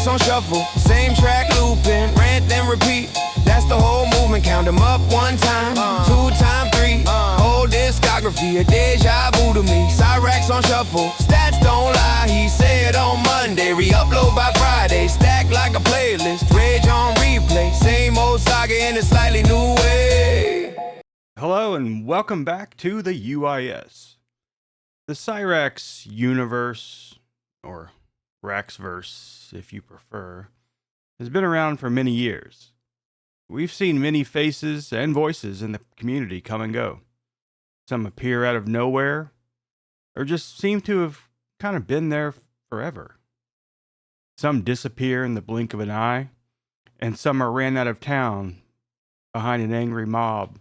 Cyraxx on shuffle, same track looping, rant then repeat. That's the whole movement. Count them up 1 time, 2 time, 3. Whole discography, a deja vu to me. Cyraxx on shuffle, stats don't lie. He said on Monday, re-upload by Friday. Stack like a playlist, rage on replay. Same old saga in a slightly new way. Hello and welcome back to the UIS. The Cyraxx universe, or Raxxverse if you prefer, has been around for many years. We've seen many faces and voices in the community come and go. Some appear out of nowhere, or just seem to have kind of been there forever. Some disappear in the blink of an eye, and some are ran out of town behind an angry mob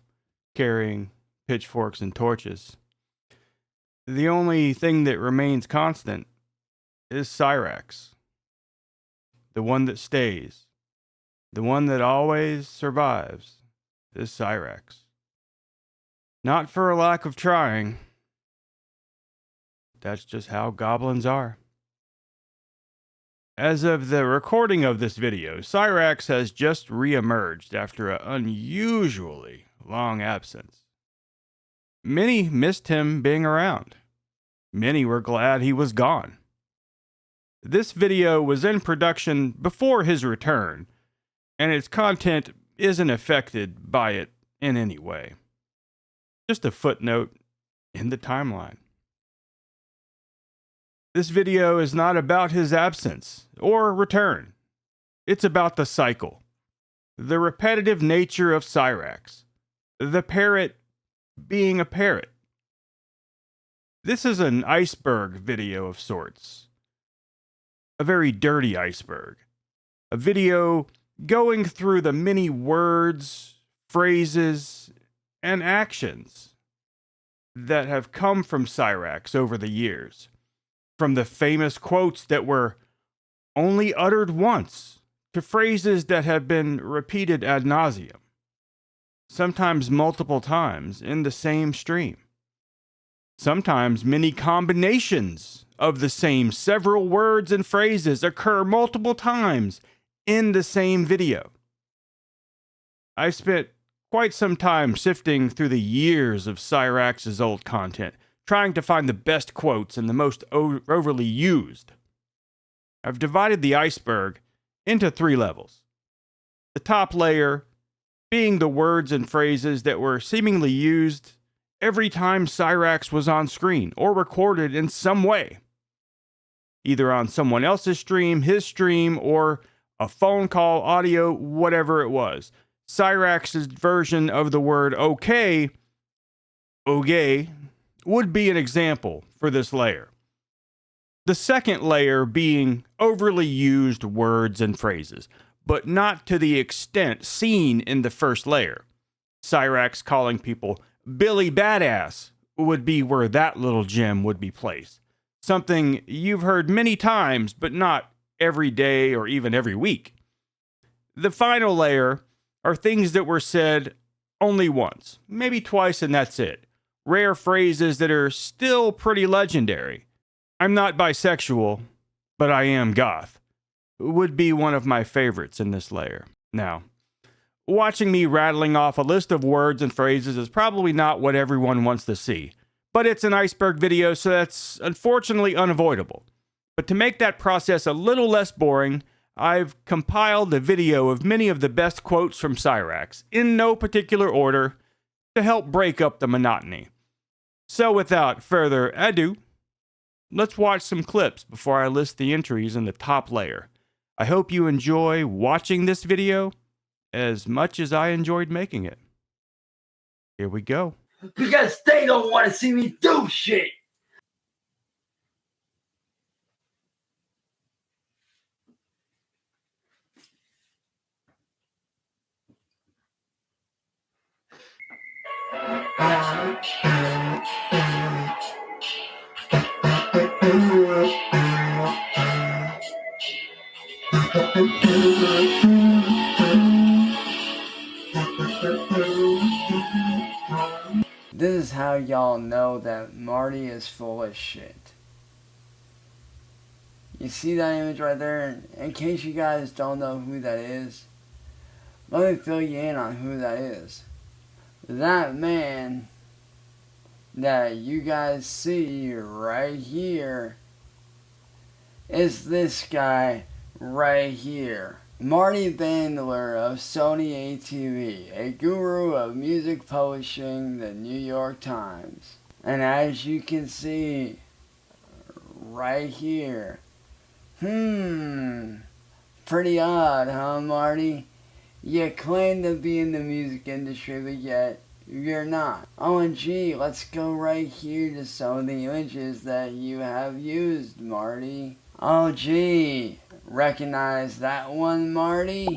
carrying pitchforks and torches. The only thing that remains constant is Cyraxx. The one that stays. The one that always survives is Cyraxx. Not for a lack of trying. That's just how goblins are. As of the recording of this video, Cyraxx has just re-emerged after an unusually long absence. Many missed him being around. Many were glad he was gone. This video was in production before his return, and its content isn't affected by it in any way. Just a footnote in the timeline. This video is not about his absence or return. It's about the cycle, the repetitive nature of Cyraxx, the parrot being a parrot. This is an iceberg video of sorts. A very dirty iceberg. A video going through the many words, phrases, and actions that have come from Cyraxx over the years. From the famous quotes that were only uttered once, to phrases that have been repeated ad nauseum, sometimes multiple times in the same stream. Sometimes many combinations of the same several words and phrases occur multiple times in the same video. I spent quite some time sifting through the years of Cyraxx's old content, trying to find the best quotes and the most overly used. I've divided the iceberg into 3 levels. The top layer being the words and phrases that were seemingly used every time Cyraxx was on screen or recorded in some way, either on someone else's stream, his stream, or a phone call, audio, whatever it was. Cyraxx's version of the word okay, would be an example for this layer. The second layer being overly used words and phrases, but not to the extent seen in the first layer. Cyraxx calling people Billy Badass would be where that little gem would be placed. Something you've heard many times, but not every day or even every week. The final layer are things that were said only once, maybe twice, and that's it. Rare phrases that are still pretty legendary. I'm not bisexual, but I am goth. Would be one of my favorites in this layer. Now, watching me rattling off a list of words and phrases is probably not what everyone wants to see, but it's an iceberg video, so that's unfortunately unavoidable. But to make that process a little less boring, I've compiled a video of many of the best quotes from Cyraxx, in no particular order, to help break up the monotony. So without further ado, let's watch some clips before I list the entries in the top layer. I hope you enjoy watching this video as much as I enjoyed making it. Here we go. Because they don't want to see me do shit. This is how y'all know that Marty is full of shit. You see that image right there? In case you guys don't know who that is, let me fill you in on who that is. That man that you guys see right here is this guy right here. Marty Bandler of Sony ATV, a guru of music publishing, the New York Times. And as you can see right here, pretty odd, huh, Marty? You claim to be in the music industry, but yet you're not. OMG, let's go right here to some of the images that you have used, Marty. Oh gee, recognize that one, Marty?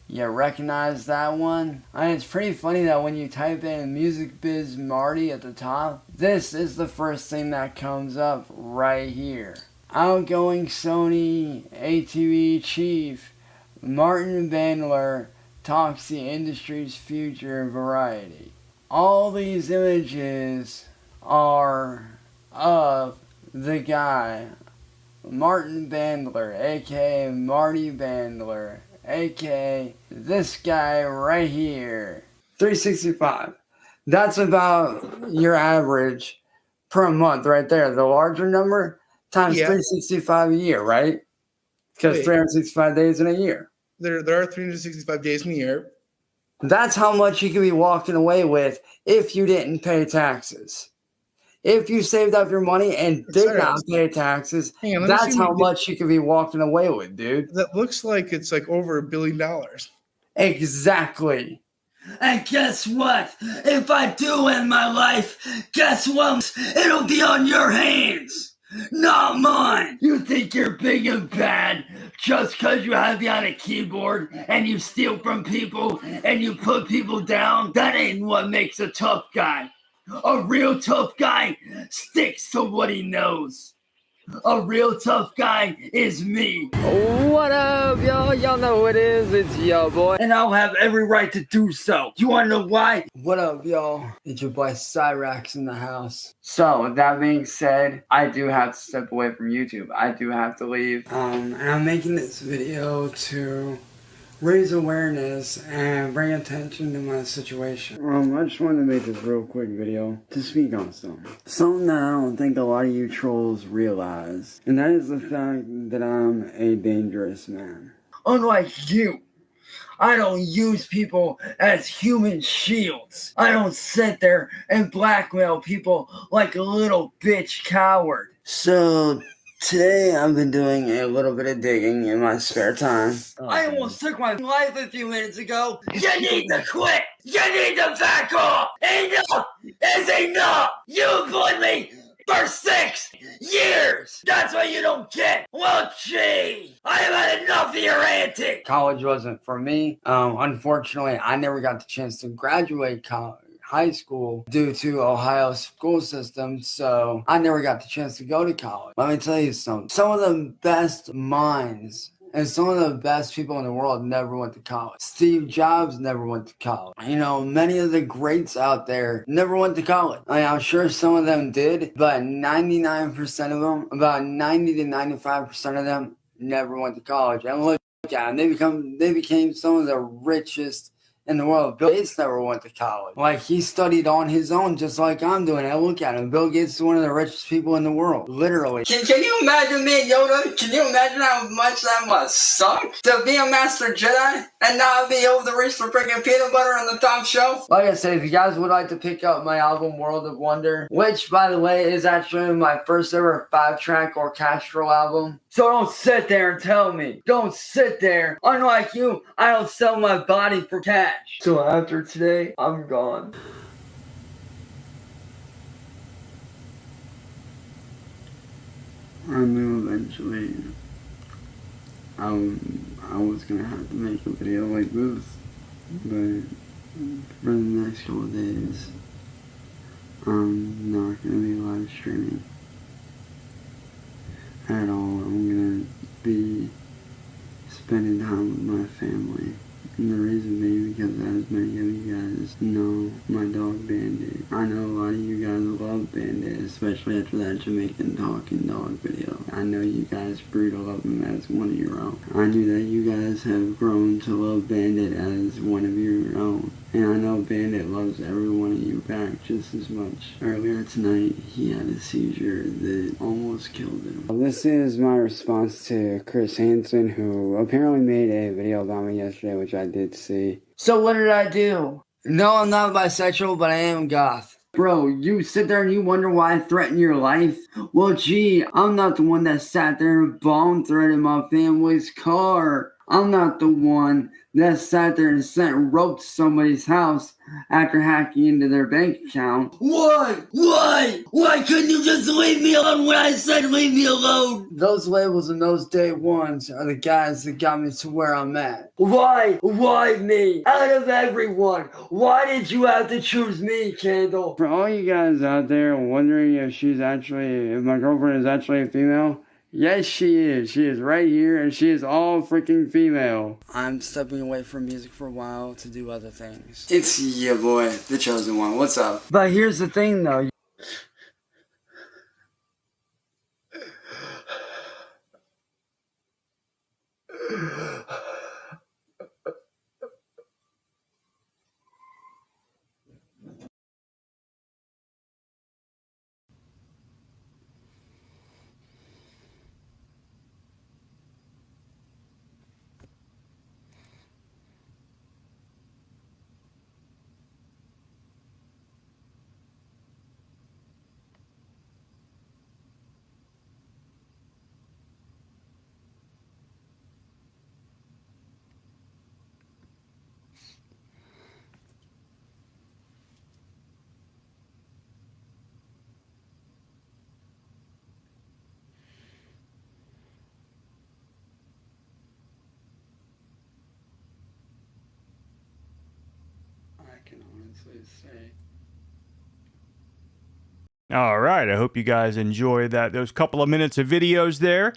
You recognize that one? I mean, it's pretty funny that when you type in Music Biz Marty at the top, this is the first thing that comes up right here. Outgoing Sony ATV chief Martin Bandler talks the industry's future in Variety. All these images are of the guy Martin Bandler, aka Marty Bandler, aka this guy right here. 365. That's about your average per month right there. The larger number times 365 a year, right? Because 365 days in a year. There are 365 days in a year. That's how much you could be walking away with if you didn't pay taxes. If you saved up your money and did not pay taxes, that's how much you could be walking away with, dude. That looks like it's like over $1 billion. Exactly. And guess what? If I do end my life, guess what? It'll be on your hands, not mine. You think you're big and bad just because you have me on a keyboard and you steal from people and you put people down? That ain't what makes a tough guy. A real tough guy sticks to what he knows. A real tough guy is me. What up, y'all? Y'all know who it is. It's your boy. And I'll have every right to do so. You want to know why? What up, y'all? It's your boy Cyraxx in the house. So, with that being said, I do have to step away from YouTube. I do have to leave. And I'm making this video to raise awareness and bring attention to my situation. I just wanted to make this real quick video to speak on something that I don't think a lot of you trolls realize, and that is the fact that I'm a dangerous man. Unlike you, I don't use people as human shields. I don't sit there and blackmail people like a little bitch coward. So today I've been doing a little bit of digging in my spare time. I almost took my life a few minutes ago. You need to quit. You need to back off. Enough is enough. You employed me for 6 years. That's what you don't get. Well, gee, I have had enough of your antics. College wasn't for me. Unfortunately, I never got the chance to graduate high school due to Ohio's school system, so I never got the chance to go to college. Let me tell you something. Some of the best minds and some of the best people in the world never went to college. Steve Jobs never went to college. You know, many of the greats out there never went to college. I mean, I'm sure some of them did, but 99% of them, about 90 to 95% of them never went to college. And look at them. They became some of the richest in the world. Bill Gates never went to college. Like, he studied on his own just like I'm doing. And look at him. Bill Gates is one of the richest people in the world. Literally. Can you imagine me, Yoda? Can you imagine how much that must suck? To be a Master Jedi and not be able to reach for freaking peanut butter on the top shelf? Like I said, if you guys would like to pick up my album World of Wonder, which, by the way, is actually my first ever 5-track orchestral album. So don't sit there and tell me. Don't sit there. Unlike you, I don't sell my body for cash. So after today, I'm gone. I knew eventually I was gonna have to make a video like this, but for the next couple of days, I'm not gonna be live streaming at all. I'm gonna be spending time with my family And the reason being because as many of you guys know my dog Bandit. I know a lot of you guys love Bandit, especially after that Jamaican talking dog video. I know you guys grew to love him as one of your own. I knew that you guys have grown to love Bandit as one of your own. And I know Bandit loves every one of you back just as much. Earlier tonight, he had a seizure that almost killed him. This is my response to Chris Hansen, who apparently made a video about me yesterday, which I did see. So what did I do? No, I'm not bisexual, but I am goth. Bro, you sit there and you wonder why I threatened your life? Well, gee, I'm not the one that sat there and bomb threatened my family's car. I'm not the one that sat there and sent rope to somebody's house after hacking into their bank account. Why? Why? Why couldn't you just leave me alone when I said leave me alone? Those labels and those day ones are the guys that got me to where I'm at. Why? Why me? Out of everyone, why did you have to choose me, Candle? For all you guys out there wondering if my girlfriend is actually a female, yes, she is. She is right here, and she is all freaking female. I'm stepping away from music for a while to do other things. It's your boy, the chosen one. What's up? But here's the thing, though. I can honestly say. All right. I hope you guys enjoyed those couple of minutes of videos there.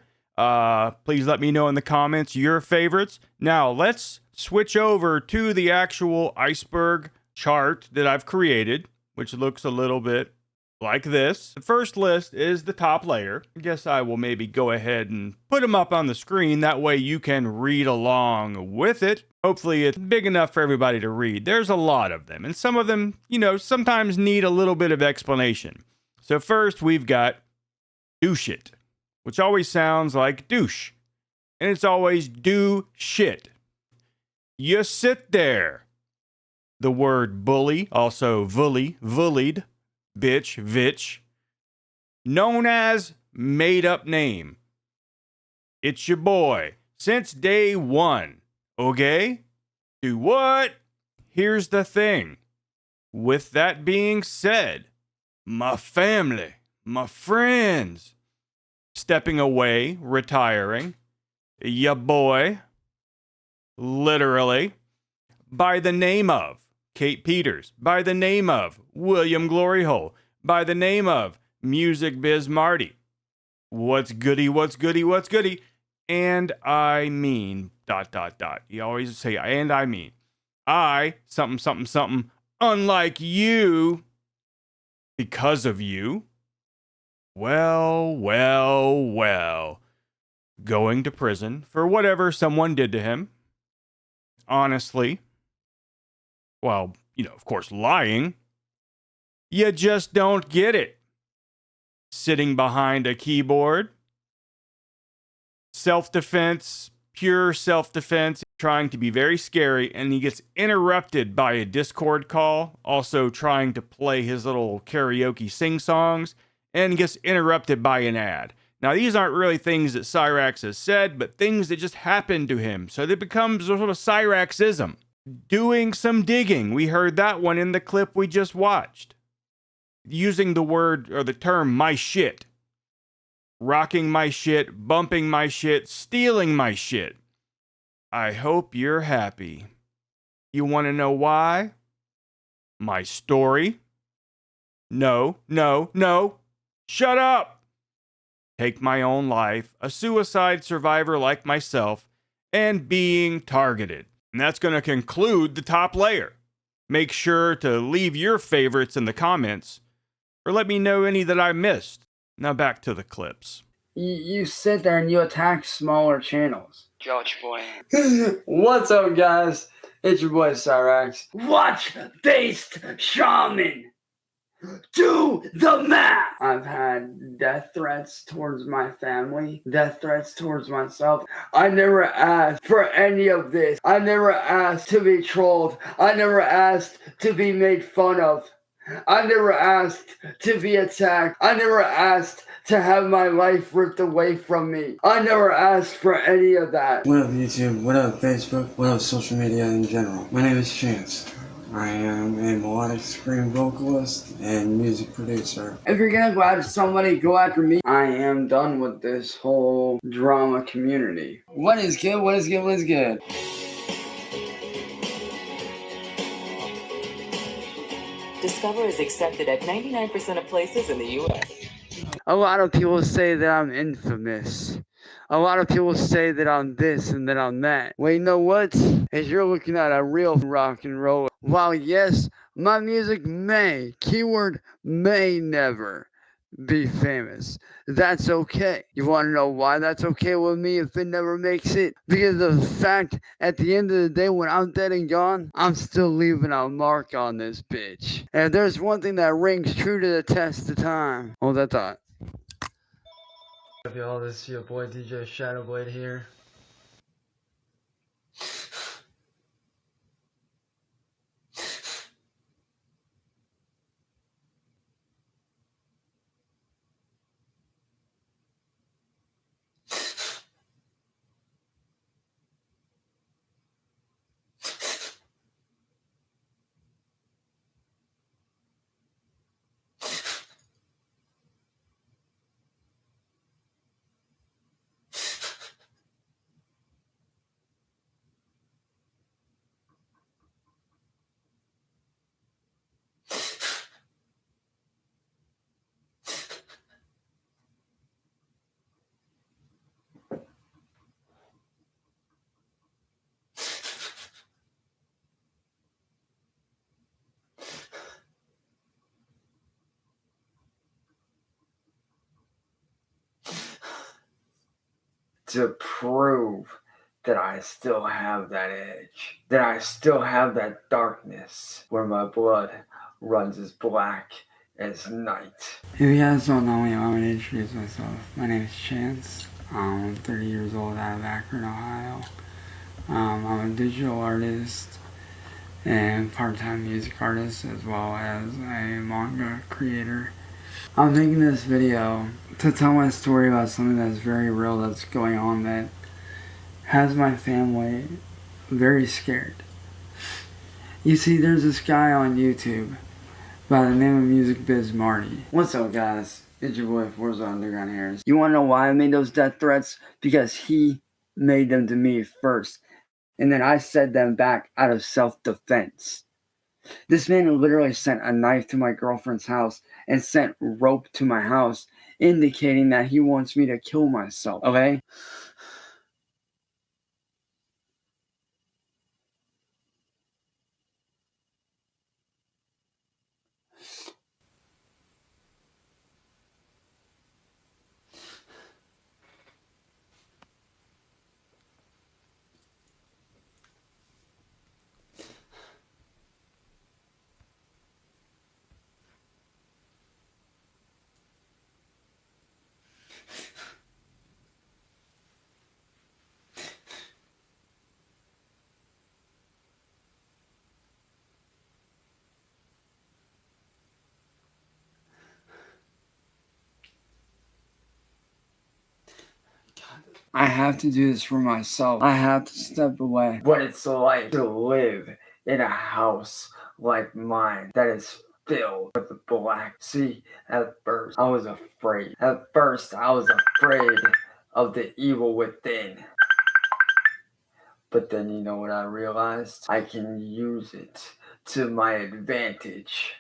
Please let me know in the comments your favorites. Now, let's switch over to the actual iceberg chart that I've created, which looks a little bit like this. The first list is the top layer. I guess I will maybe go ahead and put them up on the screen. That way you can read along with it. Hopefully it's big enough for everybody to read. There's a lot of them, and some of them, sometimes need a little bit of explanation. So first we've got douche it, which always sounds like douche, and it's always do shit. You sit there. The word bully, also bullied, bitch, vitch, known as made up name. It's your boy since day one. Okay? Do what? Here's the thing. With that being said, my family, my friends, stepping away, retiring, ya boy, literally, by the name of Kate Peters, by the name of William Gloryhole, by the name of Music Biz Marty. What's goody, what's goody, what's goody? And I mean, ... You always say, and I mean. I, something, unlike you, because of you. Well. Going to prison for whatever someone did to him. Honestly. Well, of course, lying. You just don't get it. Sitting behind a keyboard. Self-defense, pure self-defense, trying to be very scary, and he gets interrupted by a Discord call, also trying to play his little karaoke sing-songs, and gets interrupted by an ad. Now, these aren't really things that Cyraxx has said, but things that just happened to him, so they become sort of a Cyraxx-ism. Doing some digging, we heard that one in the clip we just watched. Using the word, or the term, my shit. Rocking my shit, bumping my shit, stealing my shit. I hope you're happy. You want to know why? My story? No. Shut up! Take my own life, a suicide survivor like myself, and being targeted. And that's going to conclude the top layer. Make sure to leave your favorites in the comments, or let me know any that I missed. Now back to the clips. You sit there and you attack smaller channels. Josh boy. What's up, guys? It's your boy Cyraxx. Watch-based shaman. Do the math. I've had death threats towards my family, death threats towards myself. I never asked for any of this. I never asked to be trolled. I never asked to be made fun of. I never asked to be attacked. I never asked to have my life ripped away from me. I never asked for any of that. What up YouTube, what up Facebook, what up social media in general. My name is Chance. I am a melodic scream vocalist and music producer. If you're gonna go after somebody, go after me. I am done with this whole drama community. What is good? What is good? What is good? Discover is accepted at 99% of places in the U.S. A lot of people say that I'm infamous. A lot of people say that I'm this and that I'm that. Well, you know what? As you're looking at a real rock and roller, while yes, my music may, keyword may never be famous, that's okay. You want to know why that's okay with me if it never makes it? Because of the fact, at the end of the day, when I'm dead and gone, I'm still leaving a mark on this bitch. And if there's one thing that rings true to the test of time, hold that thought. What's up y'all, this is your boy DJ Shadowblade here. To prove that I still have that edge, that I still have that darkness where my blood runs as black as night. If you guys don't know me, I'm going to introduce myself. My name is Chance. I'm 30 years old out of Akron, Ohio. I'm a digital artist and part-time music artist as well as a manga creator. I'm making this video to tell my story about something that's very real that's going on that has my family very scared. You see, there's this guy on YouTube by the name of Music Biz Marty. What's up, guys? It's your boy Forza Underground Hairs. You wanna know why I made those death threats? Because he made them to me first, and then I said them back out of self-defense. This man literally sent a knife to my girlfriend's house and sent rope to my house, indicating that he wants me to kill myself, okay? I have to do this for myself. I have to step away. What it's like to live in a house like mine that is filled with black. See, at first I was afraid. At first I was afraid of the evil within. But then you know what I realized? I can use it to my advantage.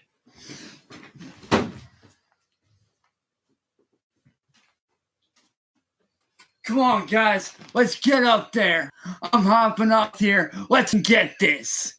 Come on, guys. Let's get up there. I'm hopping up here. Let's get this.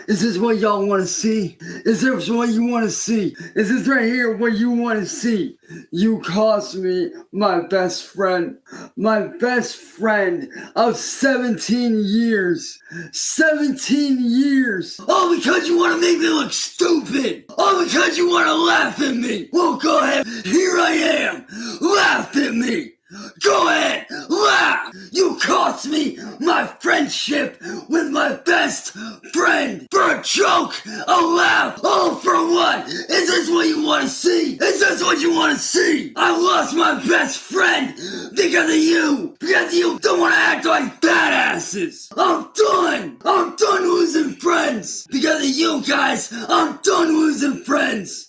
Is this what y'all want to see? Is this what you want to see? Is this right here what you want to see? You cost me my best friend of 17 years. 17 years. All because you want to make me look stupid. All because you want to laugh at me. Well, go ahead. Here I am. Laugh at me. Go ahead, laugh! You cost me my friendship with my best friend for a joke, a laugh, all for what? Is this what you want to see? Is this what you want to see? I lost my best friend because of you! Because you don't want to act like badasses! I'm done! I'm done losing friends! Because of you guys, I'm done losing friends!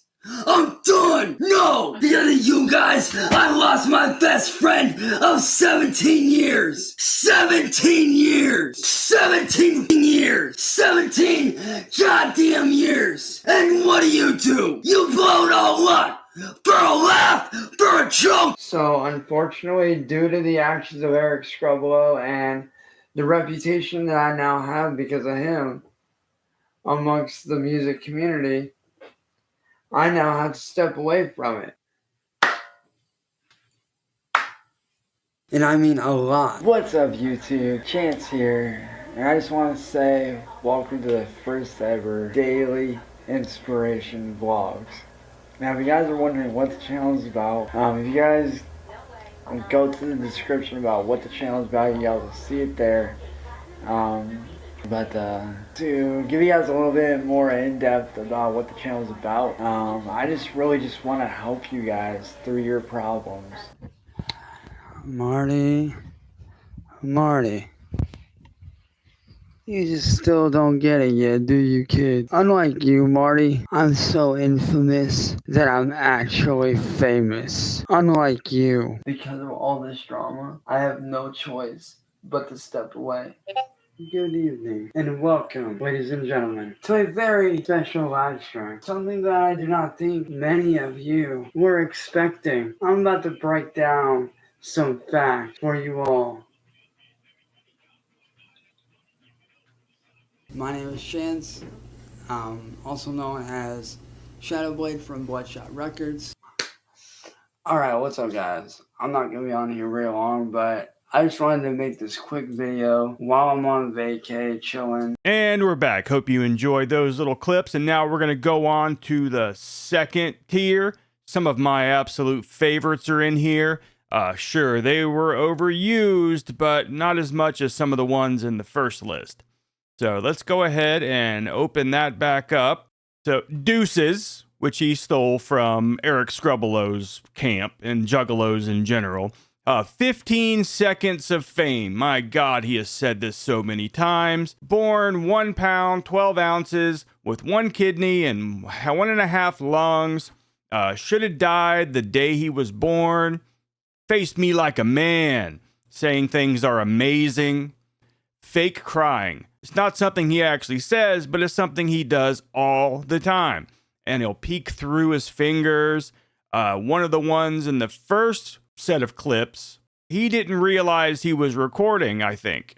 I'm done! No! Because of you guys, I lost my best friend of 17 years! 17 years! 17 years! 17 goddamn years! And what do? You blow it all up! For a laugh! For a joke! So, unfortunately, due to the actions of Eric Scrubolo and the reputation that I now have because of him amongst the music community, I now have to step away from it. And I mean a lot. What's up, YouTube? Chance here. And I just want to say welcome to the first ever daily inspiration vlogs. Now, if you guys are wondering what the channel is about, if you guys go to the description about what the channel is about, you guys will see it there. But to give you guys a little bit more in-depth about what the channel is about, I just really want to help you guys through your problems. Marty, you just still don't get it yet, do you, kid? Unlike you, Marty, I'm so infamous that I'm actually famous. Unlike you. Because of all this drama, I have no choice but to step away. Good evening, and welcome, ladies and gentlemen, to a very special live stream. Something that I do not think many of you were expecting. I'm about to break down some facts for you all. My name is Chance, also known as Shadowblade from Bloodshot Records. Alright, what's up, guys? I'm not going to be on here very long, but I just wanted to make this quick video while I'm on vacay, chilling. And we're back. Hope you enjoyed those little clips. And now we're going to go on to the second tier. Some of my absolute favorites are in here. Sure, they were overused, but not as much as some of the ones in the first list. So let's go ahead and open that back up. So Deuces, which he stole from Eric Scrubolo's camp and Juggalos in general. 15 seconds of fame. My God, he has said this so many times. Born 1 pound, 12 ounces, with 1 kidney and 1.5 lungs. Should have died the day he was born. Faced me like a man, saying things are amazing. Fake crying. It's not something he actually says, but it's something he does all the time. And he'll peek through his fingers. One of the ones in the first set of clips, he didn't realize he was recording, I think.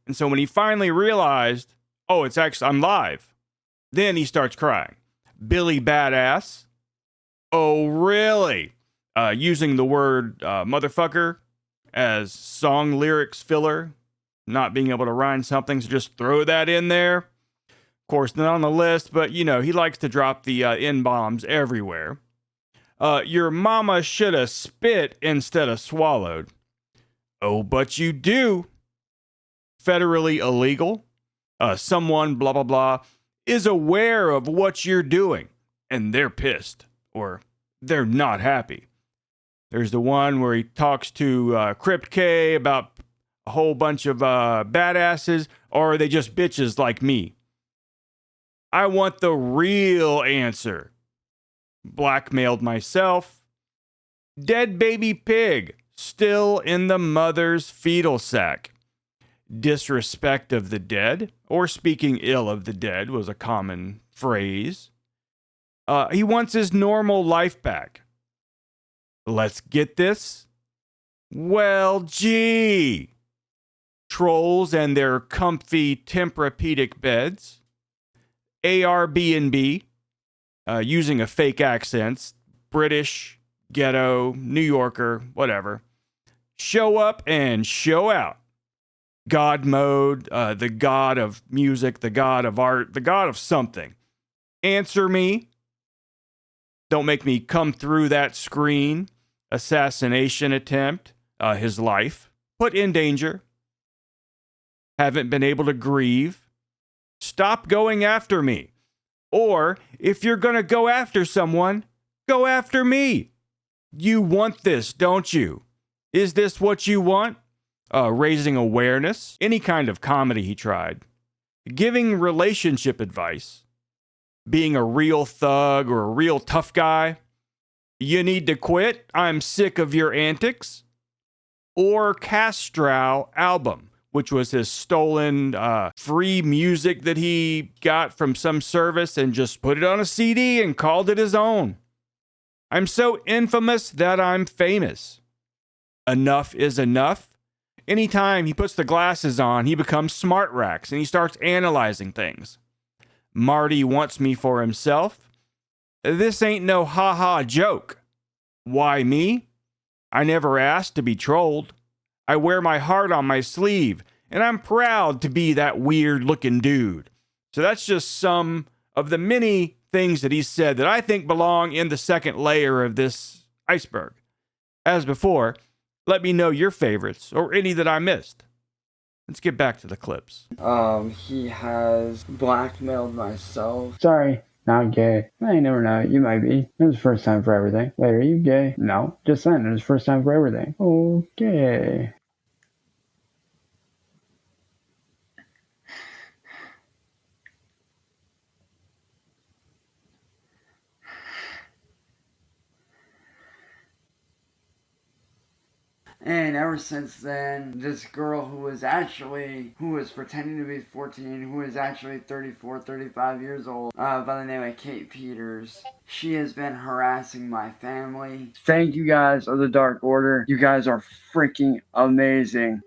And so when he finally realized, oh, it's actually, I'm live, then he starts crying. Billy Badass. Oh, really? Using the word motherfucker as song lyrics filler. Not being able to rhyme something, so just throw that in there. Of course, not on the list, but, you know, he likes to drop the N-bombs everywhere. Your mama should have spit instead of swallowed. Oh, but you do. Federally illegal. Someone, blah, blah, blah, is aware of what you're doing, and they're pissed, or they're not happy. There's the one where he talks to Crypt K about a whole bunch of badasses, or are they just bitches like me? I want the real answer. Blackmailed myself. Dead baby pig, still in the mother's fetal sac. Disrespect of the dead, or speaking ill of the dead, was a common phrase. He wants his normal life back. Let's get this. Well, gee. Trolls and their comfy Tempur-Pedic beds. Airbnb, using a fake accent, British, ghetto, New Yorker, whatever. Show up and show out. God mode, the god of music, the god of art, the god of something. Answer me. Don't make me come through that screen. Assassination attempt, his life. Put in danger. Haven't been able to grieve. Stop going after me. Or, if you're going to go after someone, go after me. You want this, don't you? Is this what you want? Raising awareness. Any kind of comedy he tried. Giving relationship advice. Being a real thug or a real tough guy. You need to quit. I'm sick of your antics. Or Castro album, which was his stolen free music that he got from some service and just put it on a CD and called it his own. I'm so infamous that I'm famous. Enough is enough. Anytime he puts the glasses on, he becomes smart Raxx and he starts analyzing things. Marty wants me for himself. This ain't no ha-ha joke. Why me? I never asked to be trolled. I wear my heart on my sleeve, and I'm proud to be that weird-looking dude. So that's just some of the many things that he said that I think belong in the second layer of this iceberg. As before, let me know your favorites, or any that I missed. Let's get back to the clips. He has blackmailed myself. Sorry, not gay. I never know. You might be. It was first time for everything. Wait, are you gay? No, just saying. It was first time for everything. Okay. And ever since then, this girl who was pretending to be 14, who is actually 34, 35 years old, by the name of Kate Peters, she has been harassing my family. Thank you guys of the Dark Order. You guys are freaking amazing.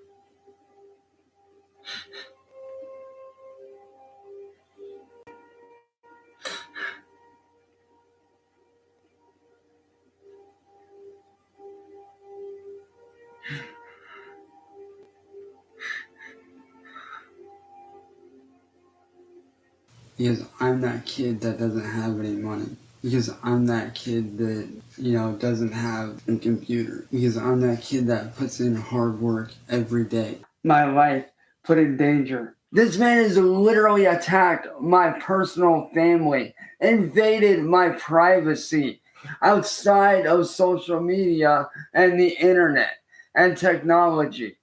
Because I'm that kid that doesn't have any money. Because I'm that kid that, doesn't have a computer. Because I'm that kid that puts in hard work every day. My life put in danger. This man has literally attacked my personal family, invaded my privacy outside of social media and the internet and technology.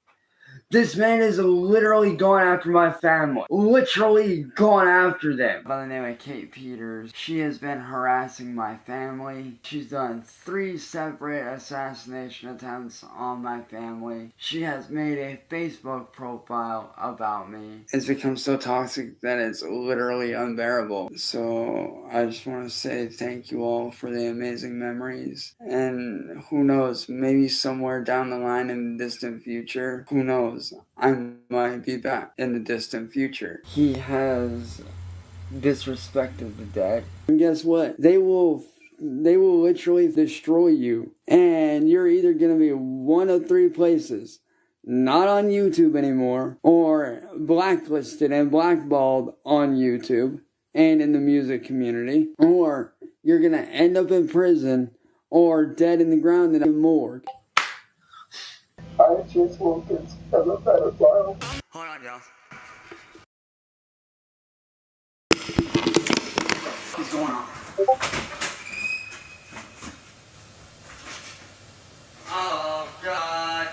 This man has literally gone after my family. Literally gone after them. By the name of Kate Peters, she has been harassing my family. She's done 3 separate assassination attempts on my family. She has made a Facebook profile about me. It's become so toxic that it's literally unbearable. So I just want to say thank you all for the amazing memories. And who knows, maybe somewhere down the line in the distant future, who knows? I might be back in the distant future. He has disrespected the dead. And guess what? They will literally destroy you. And you're either going to be one of 3 places. Not on YouTube anymore. Or blacklisted and blackballed on YouTube. And in the music community. Or you're going to end up in prison. Or dead in the ground in a morgue. I just won't get ever better, Lyle. Hold on, y'all. What's going on? Oh, God.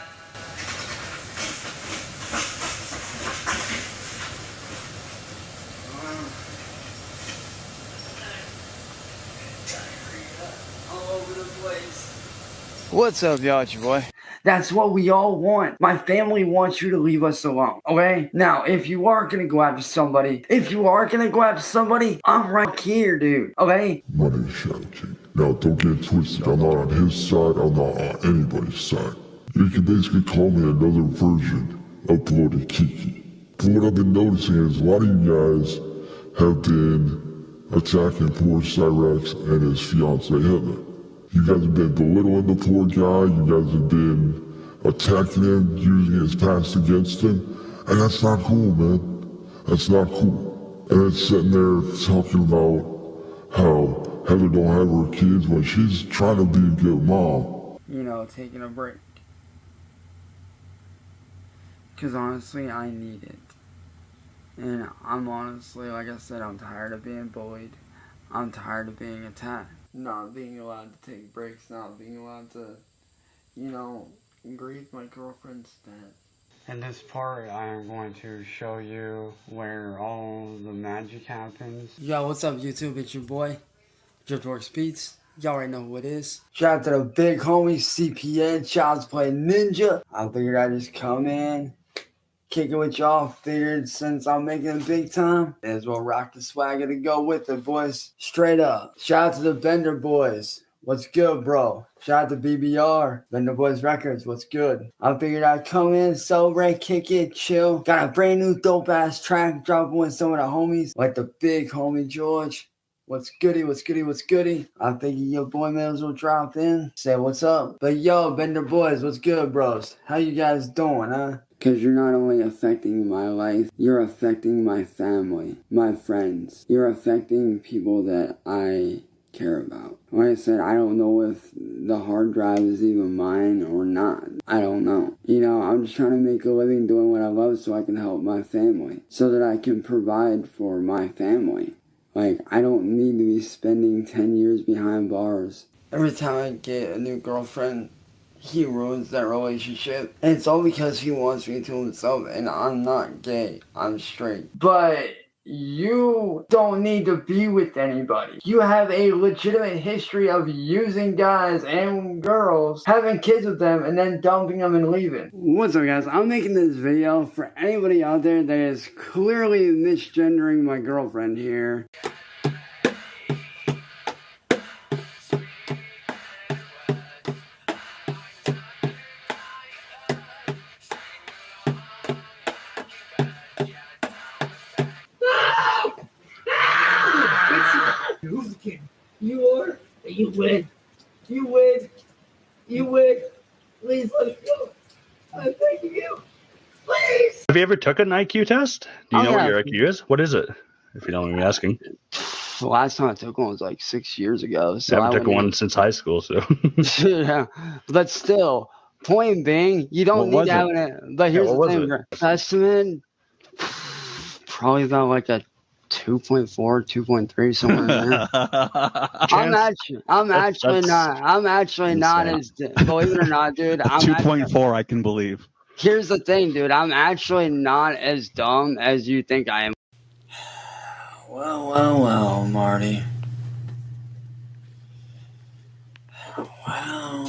What's up, y'all? It's your boy. That's what we all want. My family wants you to leave us alone, okay? Now, if you are gonna go after somebody, I'm right here, dude, okay? My name is Shadow King. Now, don't get twisted. I'm not on his side. I'm not on anybody's side. You can basically call me another version of Bloody Kiki. But what I've been noticing is a lot of you guys have been attacking poor Cyraxx and his fiancée Heather. You guys have been belittling the poor guy. You guys have been attacking him, using his past against him. And that's not cool, man. That's not cool. And it's sitting there talking about how Heather don't have her kids when she's trying to be a good mom. You know, taking a break. Because honestly, I need it. And I'm honestly, like I said, I'm tired of being bullied. I'm tired of being attacked. Not being allowed to take breaks, not being allowed to, you know, grieve my girlfriend's death. In this part, I am going to show you where all the magic happens. Yo, what's up, YouTube? It's your boy, Driftworks Beats. Y'all already know who it is. Shout out to the big homie, CPN, Child's Play Ninja. I figured I'd just come in, kick it with y'all. Figured since I'm making it big time, may as well rock the swagger to go with it, boys. Straight up. Shout out to the Bender Boys. What's good, bro? Shout out to BBR, Bender Boys Records. What's good? I figured I'd come in, celebrate, kick it, chill. Got a brand new dope ass track dropping with some of the homies, like the big homie George. What's goody, what's goody, what's goody? I figured your boy may as well drop in, say what's up. But yo, Bender Boys, what's good, bros? How you guys doing, huh? Because you're not only affecting my life, you're affecting my family, my friends. You're affecting people that I care about. Like I said, I don't know if the hard drive is even mine or not. I don't know. You know, I'm just trying to make a living doing what I love so I can help my family. So that I can provide for my family. Like, I don't need to be spending 10 years behind bars. Every time I get a new girlfriend, he ruins that relationship. And it's all because he wants me to himself, and I'm not gay. I'm straight. But you don't need to be with anybody. You have a legitimate history of using guys and girls, having kids with them, and then dumping them and leaving. What's up, guys? I'm making this video for anybody out there that is clearly misgendering my girlfriend here. Who's the king? You are. You win. You win. You win. Please let me go. I'm begging you. Please. Have you ever took an IQ test? Do you know what yeah. your IQ is? What is it? If you don't mind me asking. The last time I took one was like 6 years ago. So I haven't taken one since high school, so. Yeah, but still, point being, you don't need to have it. But here's the thing, estimate probably about like a 2.4, 2.3, somewhere in there. I'm actually not as, believe it or not, dude. 2.4, I can believe. Here's the thing, dude. I'm actually not as dumb as you think I am. Well, Marty. Well.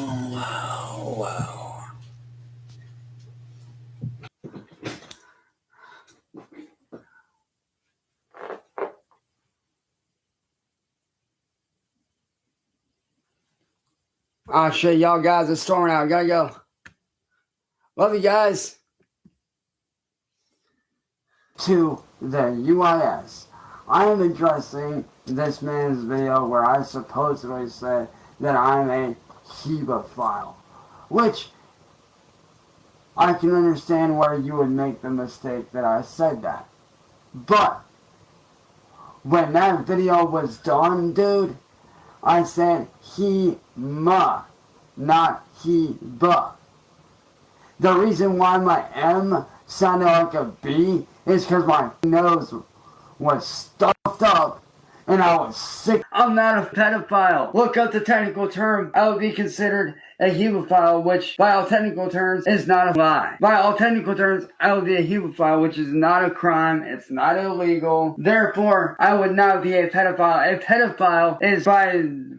Oh shit, y'all guys, it's storming out. Gotta go. Love you guys. To the UIS. I am addressing this man's video where I supposedly said that I'm a hebephile, which I can understand where you would make the mistake that I said that. But when that video was done, dude, I said he-ma, not he-ba. The reason why my M sounded like a B is because my nose was stuffed up and I was sick. I'm not a pedophile. Look up the technical term. I would be considered a hebephile, which by all technical terms is not a lie. By all technical terms, I would be a hebephile, which is not a crime. It's not illegal. Therefore, I would not be a pedophile. A pedophile is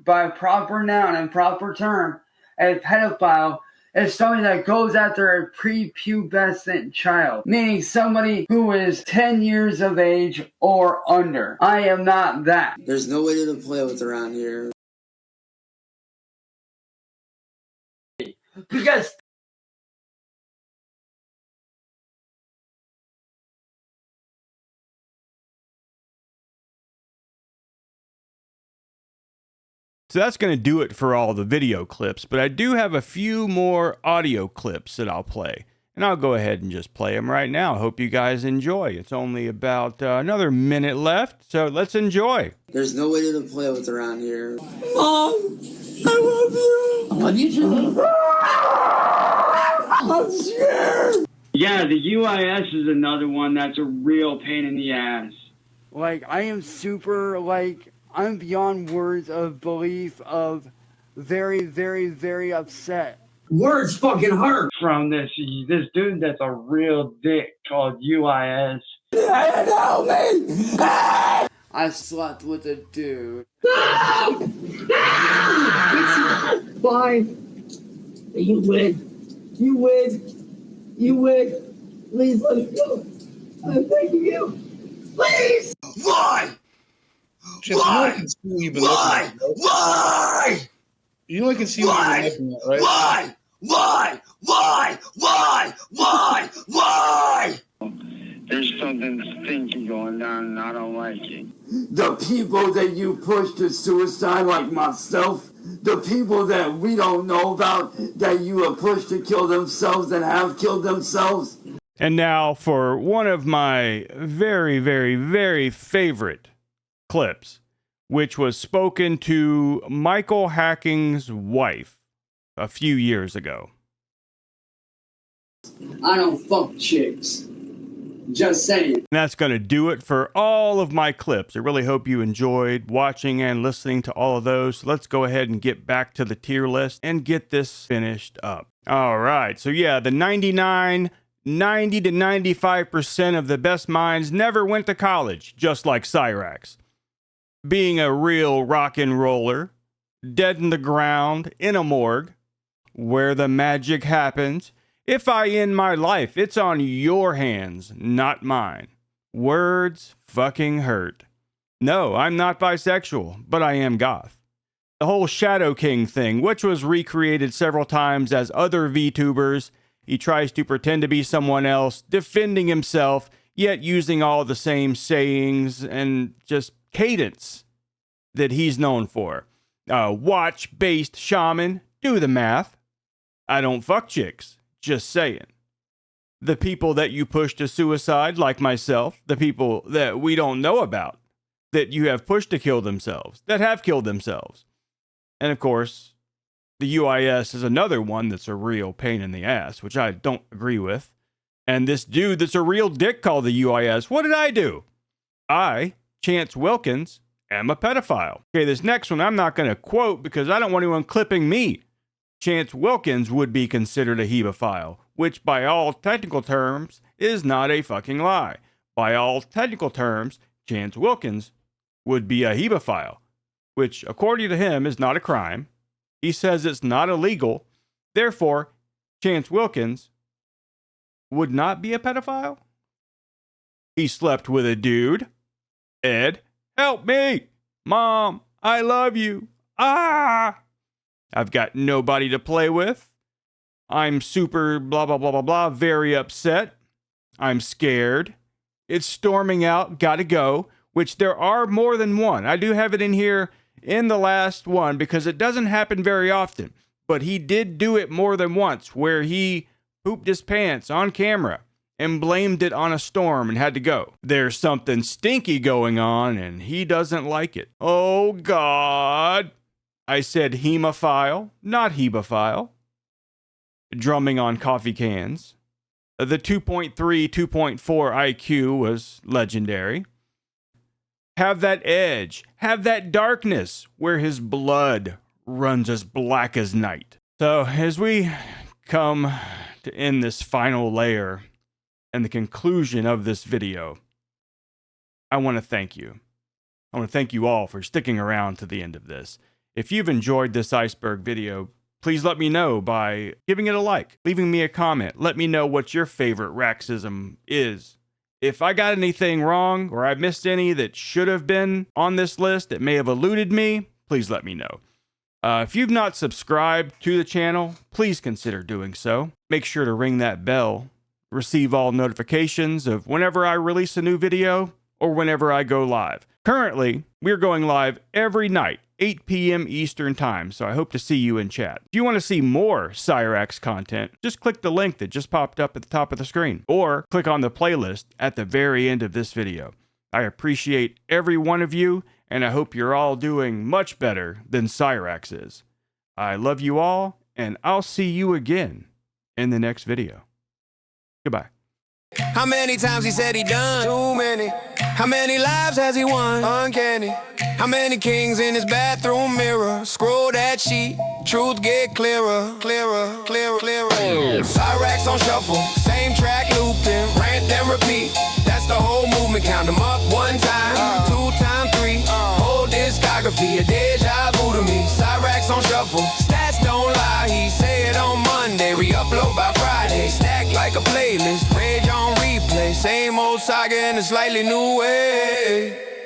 by proper noun and proper term a pedophile is somebody that goes after a prepubescent child, meaning somebody who is 10 years of age or under. I am not that. There's no way to play with around here. Because So that's going to do it for all the video clips, but I do have a few more audio clips that I'll play. And I'll go ahead and just play them right now. Hope you guys enjoy. It's only about another minute left, so let's enjoy. There's no way to play with around here. Mom, I love you. I love you too. I'm scared. yeah, the UIS is another one that's a real pain in the ass. Like, I am super, like, I'm beyond words of belief of very, very, very upset. Words fucking hurt. From this dude that's a real dick called UIS. Help me. I slept with a dude. Fine. You win. You win. You win. Please let me go. I'm begging you. Please. Why? Chip, you know I can see what you've been looking at, right? Why? You know I can see what you've been looking at, right? Why? Why? Why? Why? Why? Why? There's something stinky going on and I don't like it. The people that you push to suicide, like myself, the people that we don't know about that you have pushed to kill themselves and have killed themselves. And now for one of my very, very, very favorite clips, which was spoken to Michael Hacking's wife a few years ago. I don't fuck chicks. Just saying. And that's going to do it for all of my clips. I really hope you enjoyed watching and listening to all of those. So let's go ahead and get back to the tier list and get this finished up. All right. So yeah, the 90 to 95% of the best minds never went to college, just like Cyraxx. Being a real rock and roller, dead in the ground, in a morgue, where the magic happens. If I end my life, it's on your hands, not mine. Words fucking hurt. No, I'm not bisexual, but I am goth. The whole Shadow King thing, which was recreated several times as other VTubers, he tries to pretend to be someone else, defending himself, yet using all the same sayings and just cadence that he's known for. Watch-based shaman, do the math. I don't fuck chicks, just saying. The people that you push to suicide, like myself, the people that we don't know about, that you have pushed to kill themselves, that have killed themselves. And of course, the UIS is another one that's a real pain in the ass, which I don't agree with. And this dude that's a real dick called the UIS, what did I do? I, Chance Wilkins, am a pedophile. Okay, this next one I'm not going to quote because I don't want anyone clipping me. Chance Wilkins would be considered a hebephile, which by all technical terms is not a fucking lie. By all technical terms, Chance Wilkins would be a hebephile, which according to him is not a crime. He says it's not illegal. Therefore, Chance Wilkins would not be a pedophile. He slept with a dude. Ed, help me. Mom, I love you. Ah! I've got nobody to play with. I'm super blah, blah, blah, blah, blah, very upset. I'm scared. It's storming out, gotta go, which there are more than one. I do have it in here in the last one because it doesn't happen very often. But he did do it more than once where he pooped his pants on camera and blamed it on a storm and had to go. There's something stinky going on and he doesn't like it. Oh, God. I said hemophile, not hebephile. Drumming on coffee cans. The 2.3, 2.4 IQ was legendary. Have that edge, have that darkness where his blood runs as black as night. So as we come to end this final layer and the conclusion of this video, I want to thank you. I want to thank you all for sticking around to the end of this. If you've enjoyed this iceberg video, please let me know by giving it a like, leaving me a comment. Let me know what your favorite Raxx-ism is. If I got anything wrong or I missed any that should have been on this list that may have eluded me, please let me know. If you've not subscribed to the channel, please consider doing so. Make sure to ring that bell, receive all notifications of whenever I release a new video or whenever I go live. Currently, we're going live every night, 8 p.m. Eastern Time, so I hope to see you in chat. If you want to see more Cyraxx content, just click the link that just popped up at the top of the screen, or click on the playlist at the very end of this video. I appreciate every one of you, and I hope you're all doing much better than Cyraxx is. I love you all, and I'll see you again in the next video. Goodbye. How many times he said he done? Too many. How many lives has he won? Uncanny. How many kings in his bathroom mirror? Scroll that sheet, truth get clearer, clearer, clearer, clearer. Cyraxx on shuffle, same track looping, rant then repeat. That's the whole movement. Count them up 1 time, 2 times 3. Whole discography, a deja vu to me. Cyraxx on shuffle, stats don't lie. He say it on Monday, re-upload by Friday. Stack like a playlist, rage on replay. Same old saga in a slightly new way.